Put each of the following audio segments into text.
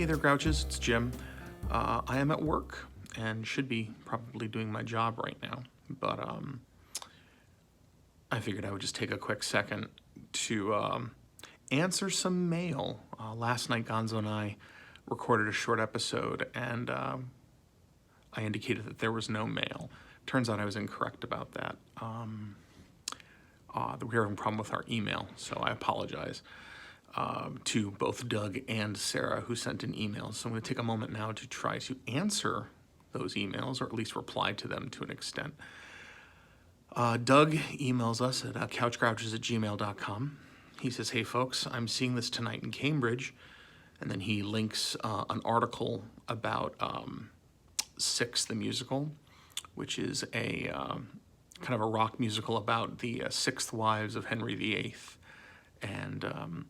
there, Grouches. It's Jim. I am at work and should be probably doing my job right now, but I figured I would just take a quick second to answer some mail. Last night, Gonzo and I recorded a short episode, and I indicated that there was no mail. Turns out I was incorrect about that. We were having a problem with our email, so I apologize to both Doug and Sarah who sent in emails. So I'm going to take a moment now to try to answer those emails, or at least reply to them to an extent. Doug emails us at couchgrouches@gmail.com. He says, "Hey folks, I'm seeing this tonight in Cambridge," and then he links an article about Six the Musical, which is a kind of a rock musical about the sixth wives of Henry VIII and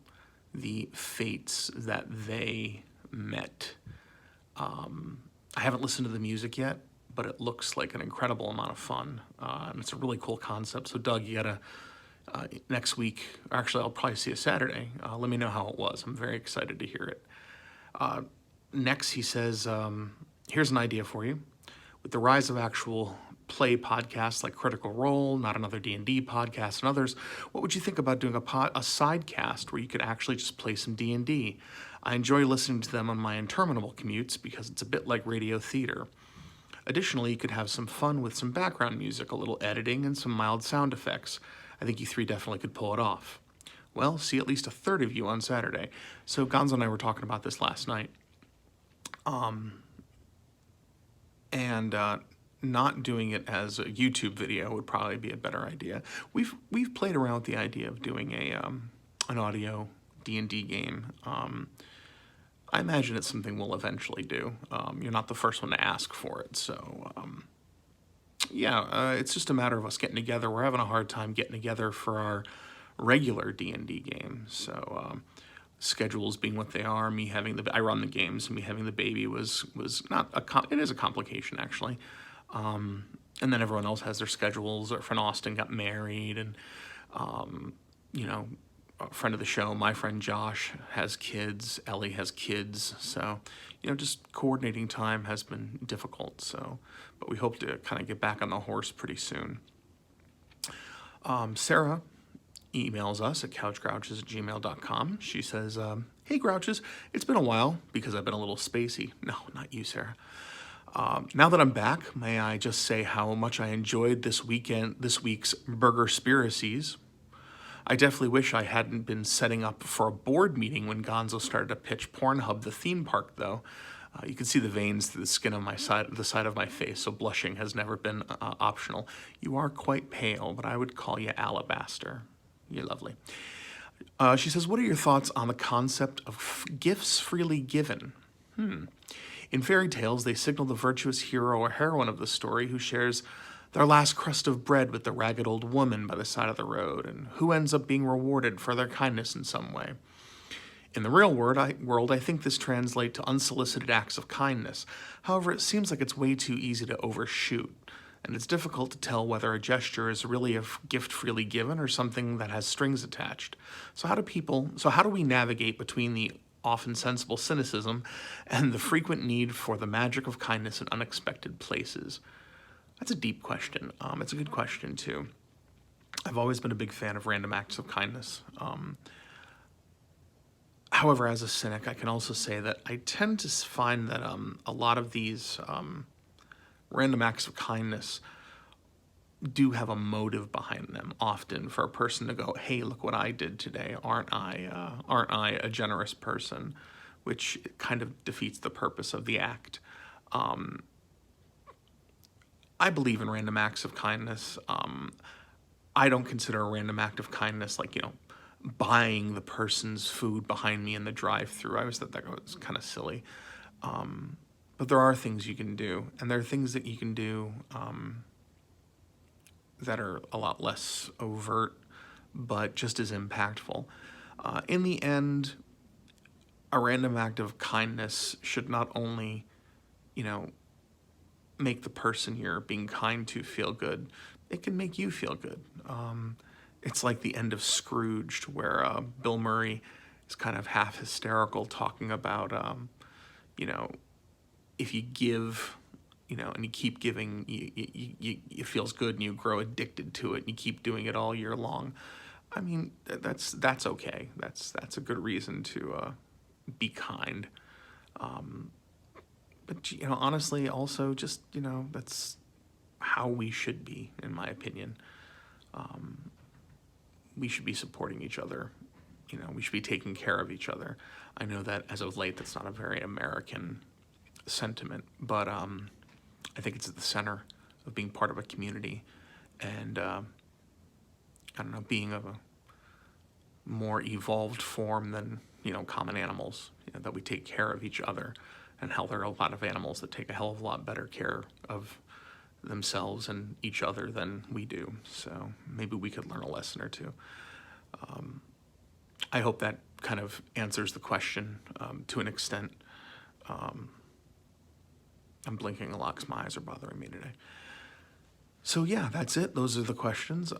the fates that they met. I haven't listened to the music yet, but it looks like an incredible amount of fun, and it's a really cool concept. So Doug, you gotta, next week, or actually I'll probably see you Saturday, let me know how it was. I'm very excited to hear it. Next, he says, here's an idea for you. With the rise of actual play podcasts like Critical Role, Not Another D&D podcast, and others, what would you think about doing a side cast where you could actually just play some D&D? I enjoy listening to them on my interminable commutes because it's a bit like radio theater. Additionally, you could have some fun with some background music, a little editing, and some mild sound effects. I think you three definitely could pull it off. Well, see at least a third of you on Saturday. So Gonzo and I were talking about this last night. Not doing it as a YouTube video would probably be a better idea. We've played around with the idea of doing an audio D&D game. I imagine it's something we'll eventually do. You're not the first one to ask for it, so it's just a matter of us getting together. We're having a hard time getting together for our regular D&D game, so schedules being what they are, I run the games, and me having the baby was not it is a complication actually. And then everyone else has their schedules. Our friend Austin got married, and a friend of the show, my friend Josh, has kids. Ellie has kids. So, just coordinating time has been difficult. So, but we hope to kind of get back on the horse pretty soon. Sarah emails us at couchgrouches@gmail.com. She says, "Hey Grouches, it's been a while because I've been a little spacey." No, not you, Sarah. Now that I'm back, may I just say how much I enjoyed this week's Burger Spiracies. I definitely wish I hadn't been setting up for a board meeting when Gonzo started to pitch Pornhub the theme park, though. You can see the veins through the skin on the side of my face, so blushing has never been optional. You are quite pale, but I would call you alabaster. You're lovely. She says, "What are your thoughts on the concept of gifts freely given?" In fairy tales, they signal the virtuous hero or heroine of the story who shares their last crust of bread with the ragged old woman by the side of the road, and who ends up being rewarded for their kindness in some way. In the real world, I think this translates to unsolicited acts of kindness. However, it seems like it's way too easy to overshoot, and it's difficult to tell whether a gesture is really a gift freely given or something that has strings attached. So how do we navigate between the often sensible cynicism and the frequent need for the magic of kindness in unexpected places? That's a deep question. It's a good question, too. I've always been a big fan of random acts of kindness. However, as a cynic, I can also say that I tend to find that a lot of these random acts of kindness do have a motive behind them, often for a person to go, "Hey, look what I did today. Aren't I a generous person?" Which kind of defeats the purpose of the act. I believe in random acts of kindness. I don't consider a random act of kindness like, buying the person's food behind me in the drive-thru. I always thought that was kind of silly. But there are things you can do, and there are things that you can do that are a lot less overt, but just as impactful. In the end, a random act of kindness should not only, make the person you're being kind to feel good, it can make you feel good. It's like the end of Scrooged, where Bill Murray is kind of half hysterical talking about you know, if you give, you know, and you keep giving, it feels good and you grow addicted to it and you keep doing it all year long. I mean, that's okay. That's a good reason to be kind. But, you know, honestly, also just, you know, that's how we should be, in my opinion. We should be supporting each other. You know, we should be taking care of each other. I know that as of late, that's not a very American sentiment, but I think it's at the center of being part of a community and, I don't know, being of a more evolved form than, you know, common animals, you know, that we take care of each other, and how there are a lot of animals that take a hell of a lot better care of themselves and each other than we do. So maybe we could learn a lesson or two. I hope that kind of answers the question to an extent. I'm blinking a lot because my eyes are bothering me today. So yeah, that's it. Those are the questions.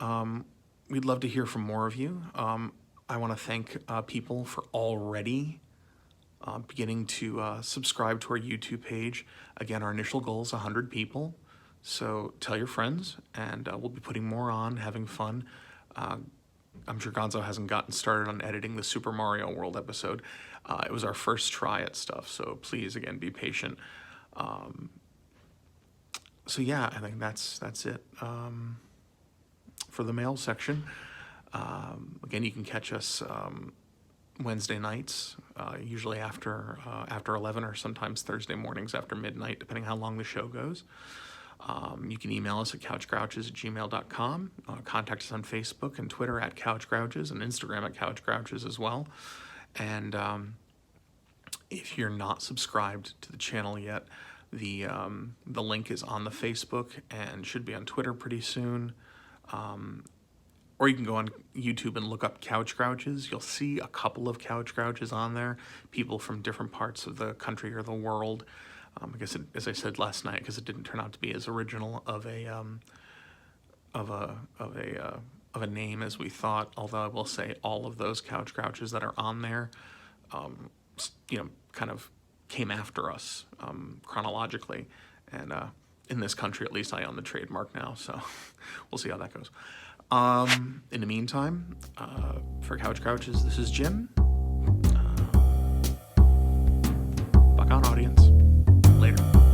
We'd love to hear from more of you. I want to thank people for already beginning to subscribe to our YouTube page. Again, our initial goal is 100 people. So tell your friends, and we'll be putting more on, having fun. I'm sure Gonzo hasn't gotten started on editing the Super Mario World episode. It was our first try at stuff, so please, again, be patient. So yeah, I think that's it for the mail section. Again, you can catch us Wednesday nights, usually after 11, or sometimes Thursday mornings after midnight, depending how long the show goes. You can email us at couchgrouches@gmail.com. Contact us on Facebook and Twitter at couchgrouches, and Instagram at couchgrouches as well. And if you're not subscribed to the channel yet, the link is on the Facebook and should be on Twitter pretty soon. Or you can go on YouTube and look up Couch Grouches. You'll see a couple of Couch Grouches on there, people from different parts of the country or the world. I guess, as I said last night, because it didn't turn out to be as original of a name as we thought. Although I will say, all of those Couch Grouches that are on there, you know, kind of came after us chronologically, and in this country at least, I own the trademark now. So we'll see how that goes. In the meantime, for Couch Grouches, this is Jim. Buck on, audience. Later.